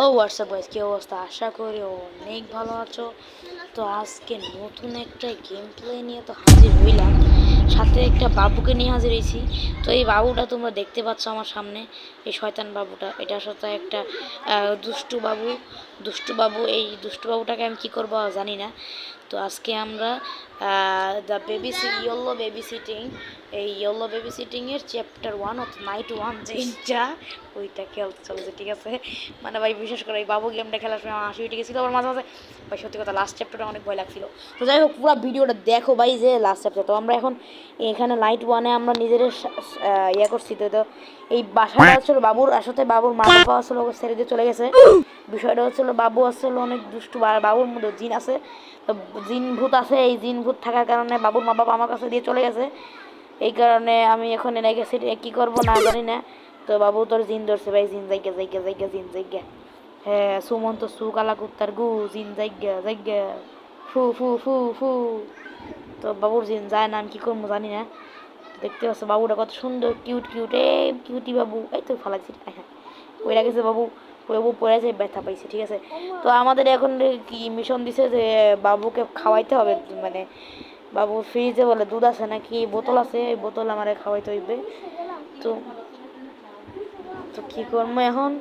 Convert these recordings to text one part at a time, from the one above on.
ও WhatsApp guys, কি অবস্থা? আশা করি অনেক ভালো আছো। তো আজকে নতুন একটা গেম প্লে নিয়ে তো হাজির হইলাম, সাথে একটা বাবুকে নিয়ে হাজির হয়েছি। তো এই বাবুটা তোমরা দেখতে পাচ্ছ আমার সামনে, এই শয়তান বাবুটা, এটার সাথে একটা দুষ্টু বাবু। এই দুষ্টু বাবুটাকে আমি কী করবো জানি না। তো আজকে আমরা দ্য ইয়েলো বেবি সিটিং, এই ইয়েলো বেবি সিটিংয়ের চ্যাপ্টার 1 অর্থাৎ নাইট 1 যেটা, ওইটা খেলতে চলেছে। ঠিক আছে, মানে ভাই বিশেষ করে এই বাবু গেমটা খেলার সময় আমার হাসি উঠে গেছিলো আবার মাঝে মাঝে ভাই। সত্যি কথা, লাস্ট চ্যাপ্টারটা অনেক ভয় লাগছিল। তো যাই হোক, পুরো ভিডিওটা দেখো ভাই, যে লাস্ট চ্যাপ্টার। তো আমরা এখন এখানে নাইট 1-এ আমরা নিজেদের ইয়ে করছি। তো এই বাসাটা হচ্ছিল বাবুর, আসলে বাবুর মা বাবা আসলে ওকে ছেড়ে দিয়ে চলে গেছে। বিষয়টা হচ্ছিল বাবু আসলে অনেক দুষ্টু, বাবুর মধ্যে জিন আছে, তো জিন ভূত আছে। এই জিন ভূত থাকার কারণে বাবুর মা বাবা আমার কাছে দিয়ে চলে গেছে। এই কারণে আমি এখন এনে গেছি, কী করবো না জানি না। তো বাবু তোর জিন ধরছে ভাই, জিন জায়গা জায়গা জায়গা জিন জায়গা। হ্যাঁ, সুমন্ত সু কালা কুত্তার গু, জিন জায়গা জায়গা, ফু ফু ফু ফু। তো বাবুর জিন যায় না, আমি কী করবো জানি না। দেখতে পাচ্ছ বাবুটা কত সুন্দর, কিউট কিউট, এই কিউটি বাবু। এই তো ফালাচ্ছি, হ্যাঁ পড়ে গেছে বাবু, বাবু পড়ে যায়, ব্যথা পাইছে। ঠিক আছে, তো আমাদের এখন কি মিশন দিছে যে বাবুকে খাওয়াইতে হবে, মানে বাবু ফ্রিজে বলে দুধ আছে নাকি বোতল আছে, এই বোতল আমার খাওয়াইতে হইবে। তো তো কী করবো এখন?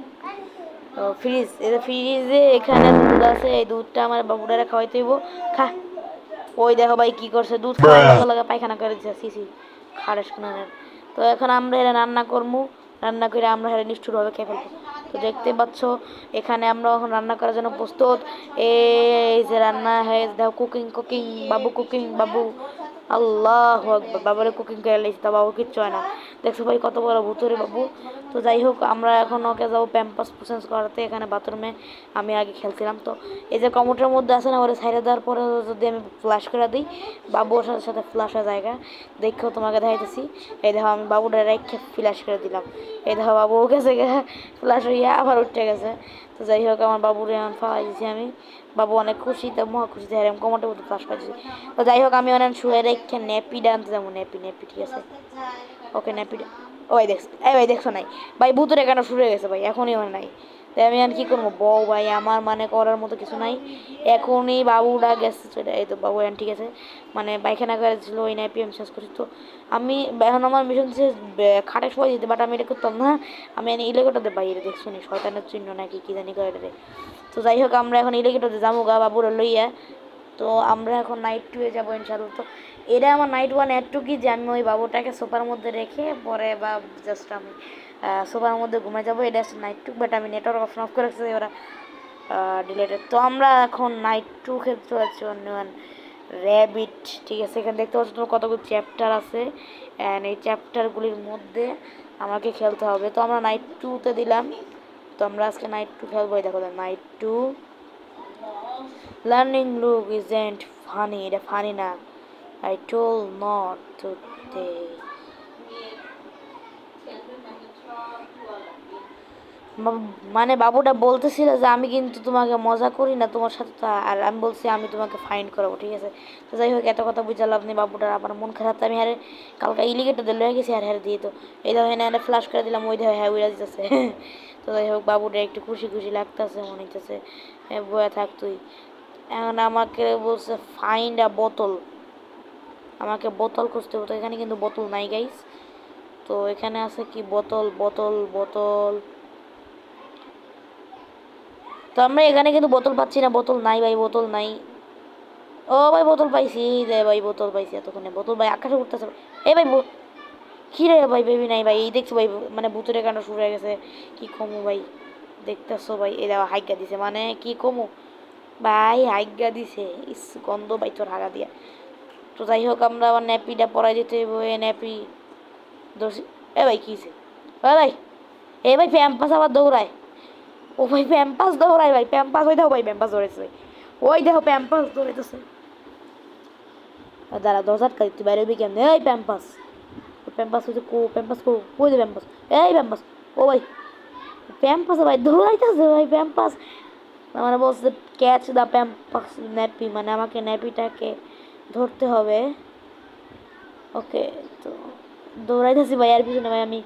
ফ্রিজে এখানে দুধ আছে, এই দুধটা আমার বাবুটারে খাওয়াইতে হইব। খা। ওই দেখো ভাই কি করছে, দুধ খাওয়ার লগে লগে পায়খানা করে দিচ্ছে, সিসি খারেস খানের। তো এখন আমরা এটা রান্না করবো, রান্না করে আমরা এটা নিষ্ঠুরভাবে খেয়ে ফেলবো। তো দেখতে পাচ্ছ এখানে আমরা এখন রান্না করার জন্য প্রস্তুত। এই যে রান্না হয়ে দেখো, কুকিং কুকিং বাবু, কুকিং বাবু। আল্লাহ আকবার, বাবারে কুকিং করে লাইছি, তা বাবু কিচ্ছু হয় না। দেখছো ভাই কত বড় ভুতুরে বাবু। তো যাই হোক, আমরা এখন ওকে যাবো প্যাম্পাস চেঞ্জ করাতে এখানে বাথরুমে। আমি আগে খেলছিলাম, তো এই যে কমোডের মধ্যে আছে না, ওরা সাইডে দেওয়ার পরে যদি আমি ফ্লাশ করে দিই, বাবু ওর সাথে সাথে ফ্লাশ হয়ে জায়গা। দেখো তোমাকে দেখাইতেছি, এই দেখো আমি বাবুটা রেখে ফ্লাশ করে দিলাম। এই দেখো বাবু গেছে, ফ্লাশ হইয়া আবার উঠে গেছে। তো যাই হোক, আমার বাবুরে এখন ফালাই দিয়েছি আমি। বাবু অনেক খুশি, তো মহা খুশিতে হেরাম কমোটের মধ্যে ফ্লাশ পাইছি। তো যাই হোক, আমি অনেক শুয়ে রেখে নেপিটা আনতে যাবো। নেপি নেপি, ঠিক আছে, ওকে নেপিটা। ওই দেখছো, এই ভাই দেখছো নাই ভাই, ভূতের এখানে শুরু হয়ে গেছে ভাই, এখনই ওর নাই। তাই আমি আর কি করবো বউ ভাই, আমার মানে করার মতো কিছু নাই। এখনই বাবুটা গেছে চলে, এই তো বাবু এখন ঠিক আছে, মানে পায়খানা করেছিল, ওই নাইপি আমি শেষ করছি। তো আমি এখন আমার মিশন ছিল খাটে শোয়া দিতে, বাট আমি এটা করতাম না। আমি এনে ইলেগেটরদের বাইরে দেখছো নি, শয়তানের চিহ্ন নাকি কি জানি করে রে। তো যাই হোক, আমরা এখন ইলেগেটরতে যাবো গা বাবুরা লইয়া। তো আমরা এখন নাইট 2-এ যাবো ইনশাল্লাহ। তো এটা আমার নাইট 1 একটু কি যে আমি ওই বাবুটাকে সোফার মধ্যে রেখে পরে বা জাস্ট আমি সোফার মধ্যে ঘুমে যাবো, এটা হচ্ছে নাইট 2। বাট আমি নেটওয়ার্ক অপশন অফ করে রাখছি, ওরা ডিলেটেড। তো আমরা এখন নাইট 2 খেলতে চলেছি অন্য র্যাবিট। ঠিক আছে, এখানে দেখতে পাচ্ছ তোমার কতগুলো চ্যাপ্টার আছে, অ্যান্ড এই চ্যাপ্টারগুলির মধ্যে আমাকে খেলতে হবে। তো আমরা নাইট 2-তে দিলাম। তো আমরা আজকে নাইট 2 খেলবো। দেখো night 2 learning look isn't funny, এটা ফানি না। I told not to take. মানে বাবুটা বলতেছিল যে আমি কিন্তু তোমাকে মজা করি না তোমার সাথে, তো আর আমি বলছি আমি তোমাকে ফাইন করাবো। ঠিক আছে, তো যাই হোক, এত কথা বুঝে লাভ নেই। বাবুটার আবার মন খারাপ, আমি হারে কালকে ইলিগেটর দিয়ে লয়ে গেছি, আর হারে দিয়ে। তো এই দেখো এনে ফ্লাশ করে দিলাম, ওই দেখো হ্যাঁ উড়া দিতেছে। তো যাই হোক, বাবুটা একটু খুশি খুশি লাগতেছে, মনে হচ্ছে হ্যাঁ বয়া থাক তুই। এখন আমাকে বলছে ফাইন্ড আ বোতল, আমাকে বোতল খুঁজতে হতো। এখানে কিন্তু বোতল নাই গাইস। তো এখানে আছে কি বোতল, বোতল বোতল। তো আমরা এখানে কিন্তু বোতল পাচ্ছি না, বোতল নাই ভাই, বোতল নাই। ও ভাই বোতল পাইছি রে ভাই, বোতল পাইছি এতক্ষণে। বোতল ভাই আকাশে উঠতেছে। এই ভাই কি রে ভাই, বেবি নাই ভাই। এই দেখছো ভাই, মানে ভূতের কাণ্ড শুরু হয়ে গেছে। কি কমু ভাই, দেখতেছো ভাই, এই দেখো হাইগা দিছে, মানে কি কমু ভাই, হাইগা দিছে। ইস গন্ধ ভাই তোর হাগা দিয়া। তো যাই হোক, আমরা আবার ন্যাপিটা পরাই দিতে হইব। এ ন্যাপি দোষী। এ ভাই কী হয়েছে? ও ভাই, এ ভাই প্যাম্পাস আবার দৌড়ায়। ও ভাই প্যাম্পাস দৌড়ায় ভাই, প্যাম্পাস। ওই দেখো ভাই প্যাম্পাস দৌড়াইছে ভাই, ওই দেখো প্যাম্পাস দৌড়াইতেছে। দাঁড়া, দশ আটকা তুই বাইরে হবি কেমন? এই প্যাম্পাস, প্যাম্পাস হচ্ছে কো, প্যাম্পাস কো, কই দে প্যাম্পাস, এই প্যাম্পাস। ও ভাই প্যাম্পাস ভাই দৌড়াইতেছে ভাই, প্যাম্পাস মানে বলছে ক্যাচ দা প্যাম্পাস ন্যাপি, মানে আমাকে ন্যাপিটাকে ধরতে হবে। ওকে, তো দৌড়াইতেছি ভাই, আর পিছনে ভাই আমি।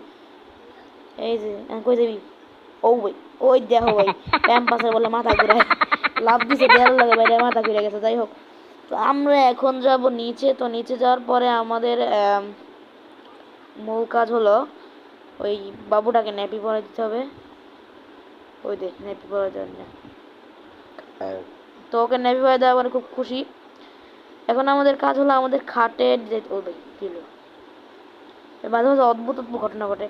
এই যে কই যাবি? ও ভাই ওই দেখো ভাই ক্যাম্পাসে বলে মাথা ঘুরায় লাভ দিছে দেয়াল লাগে ভাই মাথা ঘুরে গেছে। যাই হোক, তো আমরা এখন যাব নিচে। তো নিচে যাওয়ার পরে আমাদের মূল কাজ হলো ওই বাবুটাকে ন্যাপি পরে দিতে হবে। ওই দেখ ন্যাপি পরে দেওয়ার না, তো ওকে ন্যাপি পরে দেওয়া মানে খুব খুশি। এখন আমাদের কাজ হলো আমাদের খাটের যে ও ভাই কিলো মাঝে মাঝে অদ্ভুত অদ্ভুত ঘটনা ঘটে।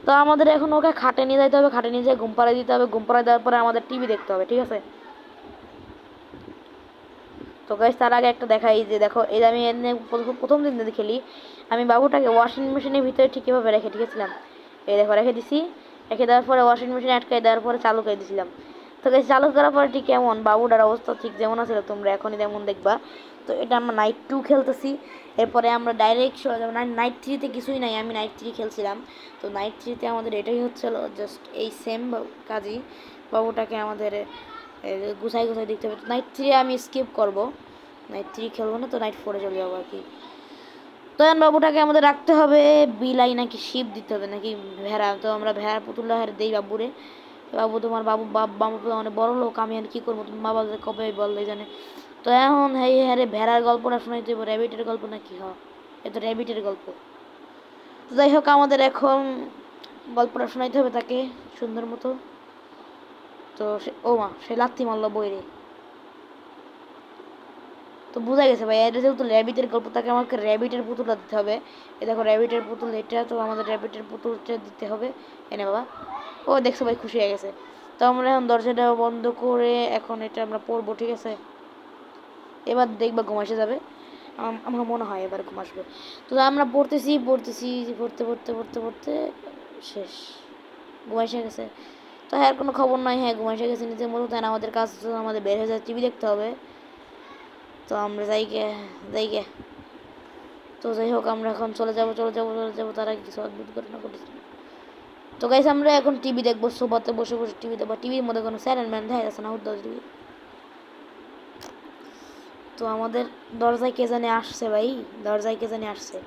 তো আমাদের এখন ওকে খাটে নিয়ে যেতে হবে, খাটে নিয়ে যেয়ে ঘুম পাড়ায় দিতে হবে, ঘুম পাড়ায় দেওয়ার পরে আমাদের টিভি দেখতে হবে, ঠিক আছে। তো গাইস তার আগে একটা দেখাই যে দেখো এই আমি এনে প্রথম দিন যদি খেলি আমি বাবুটাকে ওয়াশিং মেশিনের ভিতরে ঠিক কীভাবে রেখে দিয়েছিলাম। এই দেখো রেখে দিছি, রেখে দেওয়ার পরে ওয়াশিং মেশিনে আটকাই দেওয়ার পরে চালু করে দিয়েছিলাম। তো গাইস চালু করার পরে ঠিক কেমন বাবুটার অবস্থা ঠিক যেমন আছে তোমরা এখনই তেমন দেখবা। তো এটা আমরা নাইট 2 খেলতেছি, এরপরে আমরা ডাইরেক্ট নাইট 3-তে কিছুই নাই, আমি নাইট 3 খেলছিলাম। তো নাইট 3-তে আমাদের এটাই হচ্ছিল জাস্ট এই সেম কাজই, বাবুটাকে আমাদের গুছাই গুছাই দেখতে হবে। তো নাইট 3 আমি স্কিপ করব, নাইট 3 খেলবো না, তো নাইট 4-এ চলে যাবো আর কি। তো এখন বাবুটাকে আমাদের রাখতে হবে বিলাই নাকি শিপ দিতে হবে নাকি ভেড়া। তো আমরা ভেড়ার পুতুলটা দেই বাবুরে। বাবু তোমার বাবু মানে বড় লোক, আমি আর কী করবো, তুমি বাবা কবে বললে জানে। তো এখন হ্যাঁ রে ভেড়ার গল্পটা শোনাইতে হবে, র্যাবিটের গল্প না কি হয়, এ তো র্যাবিটের গল্প। তো যাই হোক আমাদের এখন গল্পটা শোনাইতে হবে তাকে সুন্দর মতো। তো ও মা সে লাথি মারলো বইরে। তো বোঝা গেছে ভাই এটা যেহেতু র্যাবিটের গল্প, তাকে আমাকে র্যাবিটের পুতুলটা দিতে হবে। এ দেখো র্যাবিটের পুতুল এটা, তো আমাদের র্যাবিটের পুতুলটা দিতে হবে। এনে বাবা, ও দেখছো ভাই খুশি হয়ে গেছে। তো আমরা এখন দরজাটা বন্ধ করে এখন এটা আমরা পড়বো, ঠিক আছে। এবার দেখবা ঘুম এসে যাবে, আমার মনে হয় এবার ঘুম আসবে। তো আমরা পড়তেছি পড়তে পড়তে পড়তে পড়তে শেষ, ঘুম এসে গেছে। তো হ্যাঁ কোনো খবর নাই, হ্যাঁ ঘুম এসে গেছে নিজের মতো, তাই না আমাদের কাজ আমাদের বের হয়ে যায়, টিভি দেখতে হবে। তো আমরা যাই গে। তো যাই হোক আমরা এখন চলে যাবো তার আগে কিছু অদ্ভুত ঘটনা ঘটেছে। তো গাইস আমরা এখন টিভি দেখবো, সোফাতে বসে বসে টিভি দেখবো, টিভির মধ্যে কোনো স্যারেন ম্যান দেখা যাচ্ছে না, টিভি। তো আমাদের দরজায় কে জানে আসছে ভাই, দরজায় কে জানে আসছে,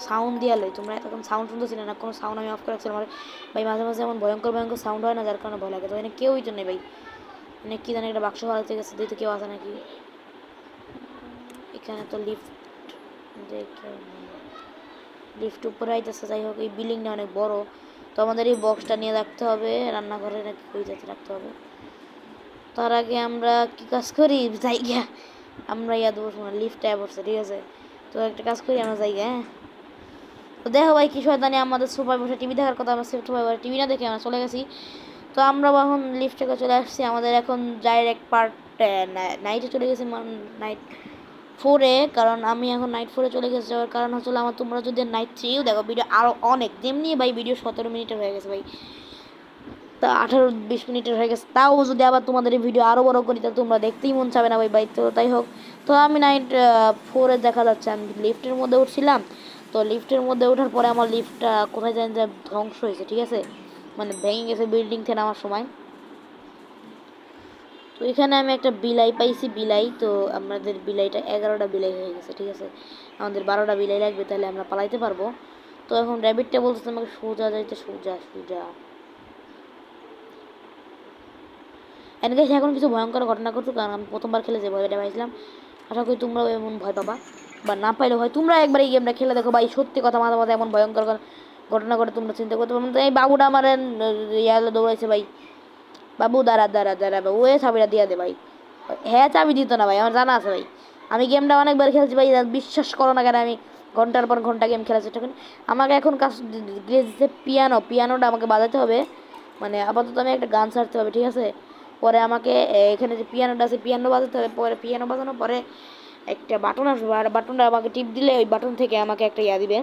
সাউন্ড দিয়া লই তোমরা এতক্ষণ সাউন্ড শুনতেছি না, কোনো সাউন্ড আমি অফ করে রাখছিলাম। আমার ভাই মাঝে মাঝে এমন ভয়ঙ্কর ভয়ঙ্কর সাউন্ড হয় না, যার কারণে ভয় লাগে। তো এখানে কেউই তো নেই ভাই, মানে কি জানি একটা বাক্স হারাতে গেছে, দিতে কেউ আসে নাকি। এখানে তো লিফট উপরে আইতেছে। যাই হোক এই বিল্ডিংটা অনেক বড়, তো আমাদের এই বক্সটা নিয়ে রাখতে হবে রান্নাঘরে নাকি কই যাতে রাখতে হবে। তার আগে আমরা কি কাজ করি জায়গা, আমরা দেবো শোনা লিফটে পড়ছে, ঠিক আছে। তো একটা কাজ করি আমরা জায়গা, হ্যাঁ। তো দেখো ভাই কি শয়তানি আমাদের সোফায় বসে টিভি দেখার কথা, আমরা সোফায় বসে টিভি না দেখে আমরা চলে গেছি। তো আমরা এখন লিফট থেকে চলে আসছি, আমাদের এখন ডাইরেক্ট পার্ট নাইটে চলে গেছি, নাইট 4-এ। কারণ আমি এখন নাইট 4-এ চলে গেছি, যাওয়ার কারণ হচ্ছিল আমার তোমরা যদি নাইট 3-ও দেখো ভিডিও আরও অনেক যেমনি ভাই ভিডিও 17 মিনিটের হয়ে গেছে ভাই, তা 18-20 মিনিটের হয়ে গেছে। তাও যদি আবার তোমাদের এই ভিডিও আরও বড় করি তা তোমরা দেখতেই মন চাবে না ভাই। তো তাই হোক, তো আমি নাইট 4-এ দেখা যাচ্ছে আমি লিফটের মধ্যে উঠছিলাম। তো লিফটের মধ্যে ওঠার পরে আমার লিফটটা কোথায় জানি যে ধ্বংস হয়েছে, ঠিক আছে, মানে ভেঙে গেছে বিল্ডিং থেকে নামার সময়। তো এখানে আমি একটা বিলাই পাইছি, বিলাই। তো আমাদের বিলাইটা 11টা বিলাই হয়ে গেছে, ঠিক আছে। আমাদের 12টা বিলাই লাগবে, তাহলে আমরা পালাইতে পারবো। তো এখন র্যাবিটটা বলতেছে আমাকে সোজা যাইতে, সোজা। এখন কিছু ভয়ঙ্কর ঘটনা ঘটছে, কারণ আমি প্রথমবার খেলে যে ভয়টা পাইছিলাম, আশা করি তোমরাও এমন ভয় পাবা, বা না পাইলে হয় তোমরা একবার এই গেমটা খেলে দেখো ভাই, সত্যি কথা মাঝে মাঝে এমন ভয়ঙ্কর ঘটনা ঘটে তোমরা চিন্তা করতে পারো। এই বাবুটা আমার ইয়ালে দৌড়াইছে ভাই, বাবু দাঁড়া বাবু, এ চাবিটা দিয়ে দে ভাই। হ্যাঁ চাবি দিত না ভাই, আমার জানা আছে ভাই, আমি গেমটা অনেকবার খেলছি ভাই, বিশ্বাস করো না কেন আমি ঘন্টার পর ঘন্টা গেম খেলা চেষ্টা করি। আমাকে এখন কাজ দিয়েছে পিয়ানোটা আমাকে বাজাতে হবে, মানে আপাতত আমি একটা গান ছাড়তে হবে, ঠিক আছে। পরে আমাকে এখানে যে পিয়ানোটা আছে পিয়ানো বাজাতে হবে, পরে পিয়ানো বাজানোর পরে একটা বাটন আসবে, আর বাটনটা আমাকে টিপ দিলে ওই বাটন থেকে আমাকে একটা দিবে,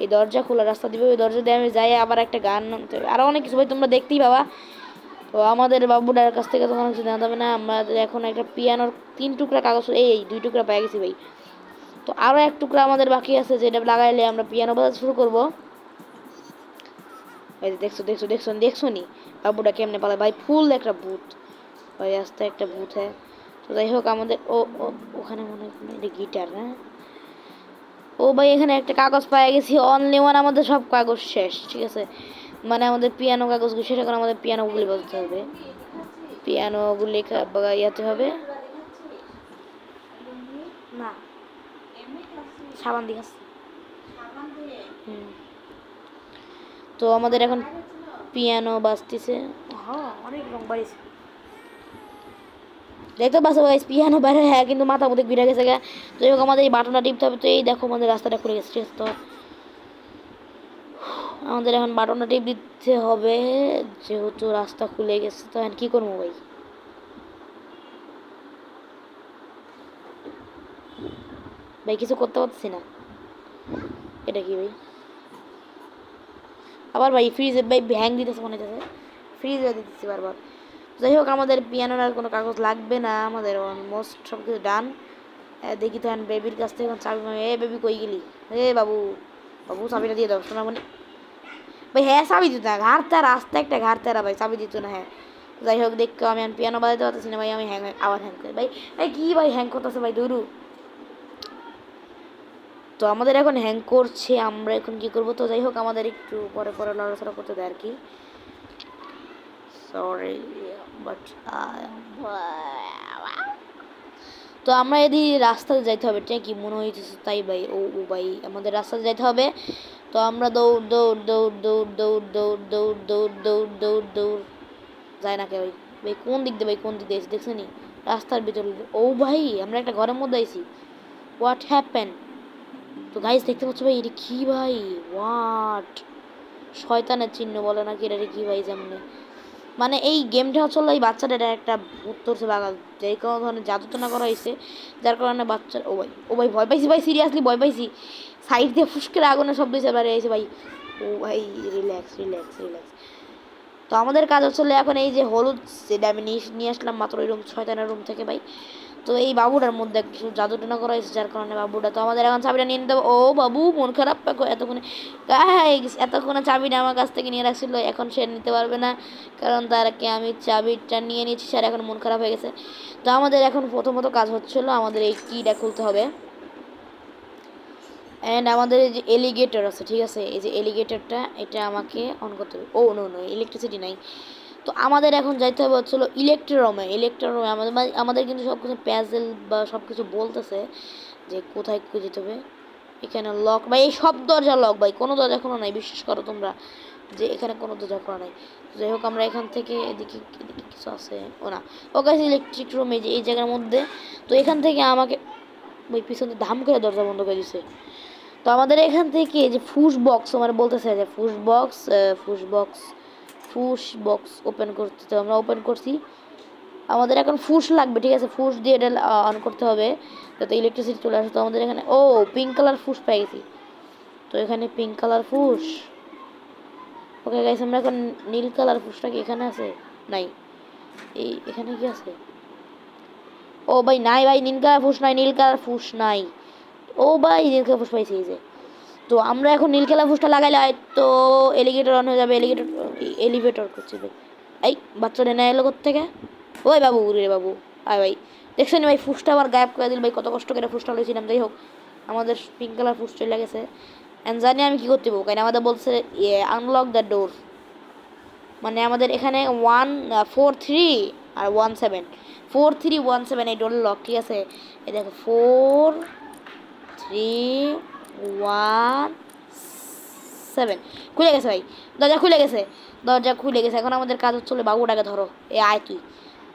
এই দরজা খোলা রাস্তা দিবে, ওই দরজা দিয়ে আমি যাই আবার একটা গান নামতে হবে, আরও অনেক কিছু ভাই তোমরা দেখতেই পাবা। তো আমাদের বাবুটার কাছ থেকে তখন কিছু জানাতে হবে না, আমাদের এখন একটা পিয়ানোর 3 টুকরা কাগজ, এই 2 টুকরা পেয়ে গেছি ভাই। তো আরও 1 টুকরা আমাদের বাকি আছে, যেটা লাগাইলে আমরা পিয়ানো বাজাতে শুরু করবো। এই যে দেখছো নি বাবুটা কেমনে পালায় ভাই, ফুল একটা ভূত ভাই, আস্তে একটা ভূত। হ্যাঁ তো যাই হোক আমাদের ওখানে মনে হয় গিটার, হ্যাঁ ও ভাই এখানে একটা কাগজ পেয়ে গেছি, অনলি ওয়ান, আমাদের সব কাগজ শেষ, ঠিক আছে। মানে আমাদের পিয়ানো কাগজগুলো সেটা করে আমাদের পিয়ানোগুলি বাজাতে হবে, পিয়ানোগুলি ইয়াতে হবে না সাবান দিয়ে তো আমাদের এখন পিয়ানো বাজতেছে। হ্যাঁ অনেক রং বাড়িছে দেখতে পাচ্ছ গাইস পিয়ানো বাইরে হ্যাঁ কিন্তু মাথা মধ্যে ঘুরে গেছে গা। যাই হোক আমাদের এই বাটনটা টিপতে হবে। তো এই দেখো আমাদের রাস্তাটা খুলে গেছে, ঠিক আছে? তো আমাদের এখন বাটনটা টিপ দিতে হবে যেহেতু রাস্তা খুলে গেছে। তো এখন কি করবো ভাই? ভাই কিছু করতে পারছি না। এটা কি ভাই? আবার ভাই ফ্রিজে ভাই হ্যাং দিতেছে মনে হচ্ছে, ফ্রিজে দিতেছি বারবার। যাই হোক আমাদের পিয়ানোর আর কোনো কাগজ লাগবে না, আমাদের অলমোস্ট সব কিছু ডান। দেখি তো বেবির কাছ থেকে চাবি, এ বেবি কই গেলি? এ বাবু, বাবু চাবিটা দিয়ে দাও শোনা মনে ভাই। হ্যাঁ চাবি দিত না, ঘাড়তে রাস্তা একটা ঘাড়তে ভাই চাবি দিত না। হ্যাঁ যাই হোক দেখো আমি পিয়ানো বাজাতে পারতেছি না ভাই, আমি হ্যাং আবার হ্যাং করি ভাই। ভাই কি ভাই হ্যাং করতেছে ভাই দূরু। তো আমাদের এখন হ্যাং করছে, আমরা এখন কি করব? তো যাই হোক আমাদের একটু পরে পরে লড়াচড়া করতে দেয় আর কি। সরি বাট তো আমরা যদি রাস্তাতে যাইতে হবে ঠিক কি মনে হইতেছে তাই ভাই। ও ও ভাই আমাদের রাস্তাতে যাইতে হবে। তো আমরা দৌড় দৌড় দৌড় দৌড় দৌড় দৌড় দৌড় দৌড় দৌড় দৌড় দৌড় যায় না কে ভাই? ভাই কোন দিক দিয়ে ভাই, কোন দিক দিয়ে এসে দেখছেন রাস্তার ভিতরে? ও ভাই আমরা একটা ঘরের মধ্যে আইছি। What happen? তো গাইস দেখতে পাচ্ছ ভাই এটা কি ভাই? হোয়াট শয়তানের চিহ্ন বলে নাকি এটা কি ভাই? যেমন মানে এই গেমটা হচ্ছে এই বাচ্চাদের একটা ভূত ধরছে বাগাল, যেই কোনো ধরনের জাদুটনা করা হয়েছে যার কারণে বাচ্চার ও ভাই ভয় পাইছি ভাই, সিরিয়াসলি ভয় পাইছি। সাইড দিয়ে ফুসকের আগুনের শব্দ হিসেবে বেড়ে এসে ভাই। ও ভাই রিল্যাক্স রিল্যাক্স রিল্যাক্স। তো আমাদের কাজ হচ্ছে এখন এই যে হলুদ সেটা আমি নিয়ে আসলাম মাত্র ওই রুম শয়তানের রুম থেকে ভাই। তো এই বাবুটার মধ্যে কিছু জাদুটনা করা হয়েছে যার কারণে বাবুটা, তো আমাদের এখন চাবিটা নিয়ে নিতে হবে। ও বাবু মন খারাপ এতক্ষণে এতক্ষণে চাবিটা আমার কাছ থেকে নিয়ে রাখছিল, এখন সে নিতে পারবে না কারণ তারকে আমি চাবিটা নিয়ে নিয়েছি, স্যার এখন মন খারাপ হয়ে গেছে। তো আমাদের এখন প্রথমত কাজ হচ্ছিলো আমাদের এই কিটা খুলতে হবে। অ্যান্ড আমাদের এই যে এলিগেটর আছে ঠিক আছে, এই যে এলিগেটরটা এটা আমাকে অন করতে হবে। ও নো নো ইলেকট্রিসিটি নাই। তো আমাদের এখন যাইতে হবে হচ্ছিলো ইলেকট্রোরুমে। ইলেকট্রোরুমে আমাদের আমাদের কিন্তু সব কিছু প্যাজেল বা সব কিছু বলতেছে যে কোথায় যেতে হবে। এখানে লক ভাই, এই সব দরজা লক ভাই, কোনো দরজা খোলা নাই, বিশ্বাস করো তোমরা যে এখানে কোনো দরজা খোলা নাই। যাই হোক আমরা এখান থেকে এদিকে এদিকে কিছু আছে ও না, ও গাছ ইলেকট্রিক রুমে যে এই জায়গার মধ্যে। তো এখান থেকে আমাকে ওই পিছনে ধাম করে দরজা বন্ধ করে দিছে। তো আমাদের এখান থেকে যে ফুস বক্স আমার বলতেছে যে ফুস বক্স ফুস বক্স ওপেন করতে, তো আমরা ওপেন করছি। আমাদের এখন ফুস লাগবে ঠিক আছে, ফুস দিয়ে এটা অন করতে হবে যাতে ইলেকট্রিসিটি চলে আসে। তো আমাদের এখানে ও পিঙ্ক কালার ফুস পেয়ে গেছি। তো এখানে পিঙ্ক কালার ফুস। ওকে গাইস আমরা এখন নীল কালার ফুসটা কি এখানে আছে? নাই। এই এখানে কি আছে? ও ভাই নাই ভাই, নীল কালার ফুস নাই, নীল কালার ফুস নাই। ও ভাই নীল কালার ফুস পাইছি এই যে। তো আমরা এখন নীল কালার ফুসটা লাগাইলে তো এলিগেটর অন হয়ে যাবে। এলিভেটর করছি ভাই। এই বাচ্চাটা নেয় এলো থেকে। ওই বাবু রে বাবু আয় ভাই, দেখছেন ভাই ফুসটা আবার গায়েব করে দিল ভাই, কত কষ্ট করে ফুসটা লইছিলাম। যাই হোক আমাদের পিঙ্ক কালার ফুস চলে গেছে। অ্যান্ড জানি আমি কী করতে পারবো, কারণ আমাদের বলছে আনলক দ্য ডোর। মানে আমাদের এখানে 143 আর 17 4317 এই ডোর লক ঠিক আছে। এই দেখো 4317 খুলে গেছে ভাই, দরজা খুলে গেছে, দরজা খুলে গেছে। এখন আমাদের কাজ হচ্ছিল বাবুটাকে ধরো। এ আয় তুই,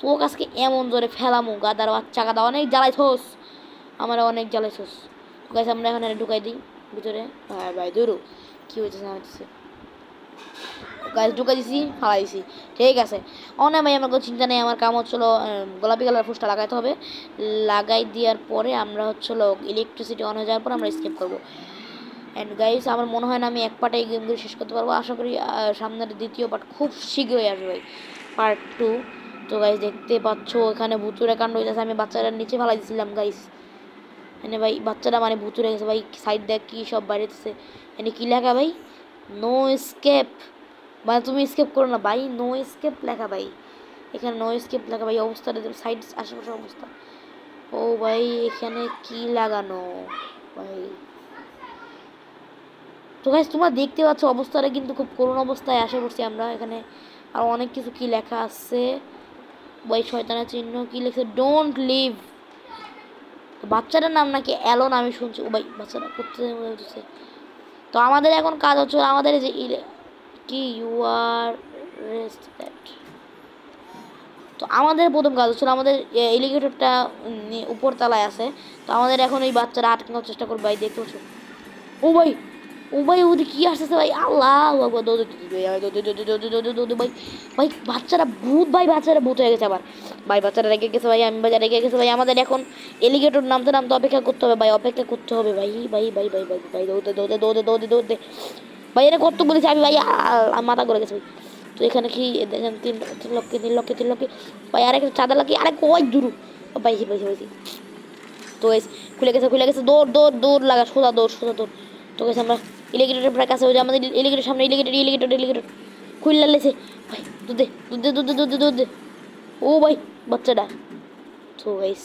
তোর কাছকে এমন জোরে ফেলামু গাদার বাচ্চা গাদা, অনেক জ্বালাইছস আমার, অনেক জ্বালাইছস। গাছ আমরা এখানে ঢুকাই দিই ভিতরে। হ্যাঁ ভাই দূরু কী হয়েছে না হচ্ছে, গাছ ঢুকাই দিছি ফালাই দিছি ঠিক আছে। অনেক ভাই আমার কোনো চিন্তা নেই, আমার কাম হচ্ছিলো গোলাপি কালার ফুসটা লাগাইতে হবে। লাগাই দেওয়ার পরে আমরা হচ্ছিলো ইলেকট্রিসিটি অন হয়ে যাওয়ার পর আমরা স্কেপ করবো। অ্যান্ড গাইস আমার মনে হয় না আমি এক পার্টে এই গেমগুলো শেষ করতে পারবো, আশা করি সামনের দ্বিতীয় পার্ট খুব শীঘ্রই আসবে ভাই, পার্ট 2। তো গাইস দেখতে পাচ্ছ এখানে ভুতুরে কাণ্ড হইতেছে, আমি বাচ্চাটার নিচে ফেলাই দিয়েছিলাম গাইস। এনে ভাই বাচ্চাটা মানে ভুতুরে গেছে ভাই, সাইড দেখ কী সব বাইরেতেছে। এনে কী লেখা ভাই? নো স্কেপ, মানে তুমি স্কেপ করো না ভাই, নো স্কেপ লেখা ভাই, এখানে নো স্কেপ লেখা ভাই। অবস্থাটা সাইড আশেপাশের অবস্থা। ও ভাই এখানে কি লাগানো ভাই? তো গাইস তোমরা দেখতে পাচ্ছ অবস্থাটা কিন্তু খুব করুণ অবস্থায় আসে পড়ছি আমরা এখানে। আর অনেক কিছু কি লেখা আছে ভাই, শয়তানের চিহ্ন কি লেখছে, ডোন্ট লিভ। তো বাচ্চাটার নাম নাকি অ্যালন আমি শুনছি। ও ভাই বাচ্চাটা করতে হচ্ছে। তো আমাদের এখন কাজ হচ্ছে আমাদের যে কি ইউ আর রেস্ট দ্যাট। তো আমাদের প্রথম কাজ হচ্ছিল আমাদের এলিগেটরটা উপর তলায় আছে। তো আমাদের এখন ওই বাচ্চারা আটকানোর চেষ্টা করবে ভাই, দেখতে পাচ্ছ। ও ভাই ও ভাই ওদের কি আসতেছে ভাই, আল্লাহ ভাই। ভাই বাচ্চারা ভূত ভাই, বাচ্চারা ভূত হয়ে গেছে আবার ভাই, বাচ্চারা রেখে গেছে ভাই, আমি বাজারে রেখে গেছে ভাই। আমাদের এখন এলিগেটর নামতে নামতে অপেক্ষা করতে হবে ভাই, অপেক্ষা করতে হবে ভাই ভাই ভাই ভাই ভাই ভাই দৌড়তে দৌড়তে দৌড়তে দৌড়তে দৌড়তে ভাই। এটা কত বলেছি আমি ভাই, মাথা করে গেছে ভাই। তো এখানে কি দেখেন 3 লক্ষ ভাই, আরেক চাঁদা লাগে আরেক কয় দূর ভাই ভাই ভাই। তো খুলে গেছে দৌড় দৌড় দৌড় লাগা, সোজা দৌড় সোজা দৌড়। তো গেছে আমরা এলিগেটরের প্রায় কাছে হয়ে যায়, আমাদের এলিগেটরের সামনে এলিগেটর খুললা লেছে ভাই, দুধ দে। ও ভাই বাচ্চাটা। তো গাইস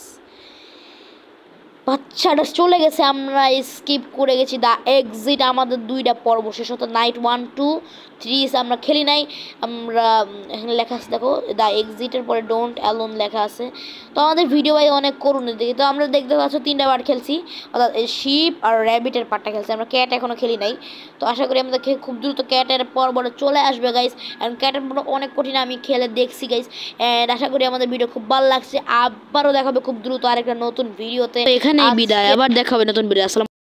বাচ্চাটা চলে গেছে, আমরা স্কিপ করে গেছি দ্য এক্সিট। আমাদের 2টা পর্ব শেষ হতো, নাইট 1, 2, 3 আমরা খেলি নাই। আমরা এখানে লেখা আছে দেখো দ্য এক্সিটের পরে ডোন্ট অ্যালোন লেখা আছে। তো আমাদের ভিডিও ভাই অনেক করুণের দিকে। তো আমরা দেখতে পাচ্ছ 3টা পার্ট খেলছি, অর্থাৎ শিপ আর র্যাবিটের পার্টটা খেলছি আমরা, ক্যাট এখনও খেলি নাই। তো আশা করি আমাদের খুব দ্রুত ক্যাটের পর্বটা চলে আসবে গাইস। অ্যান্ড ক্যাটের পর্ব অনেক কঠিন, আমি খেলে দেখছি গাইস। অ্যান্ড আশা করি আমাদের ভিডিও খুব ভালো লাগছে। আবারও দেখাবে খুব দ্রুত আরেকটা নতুন ভিডিওতে। এখানেই বিদায়, আবার দেখা হবে নতুন ভিডিও। আসসালাম।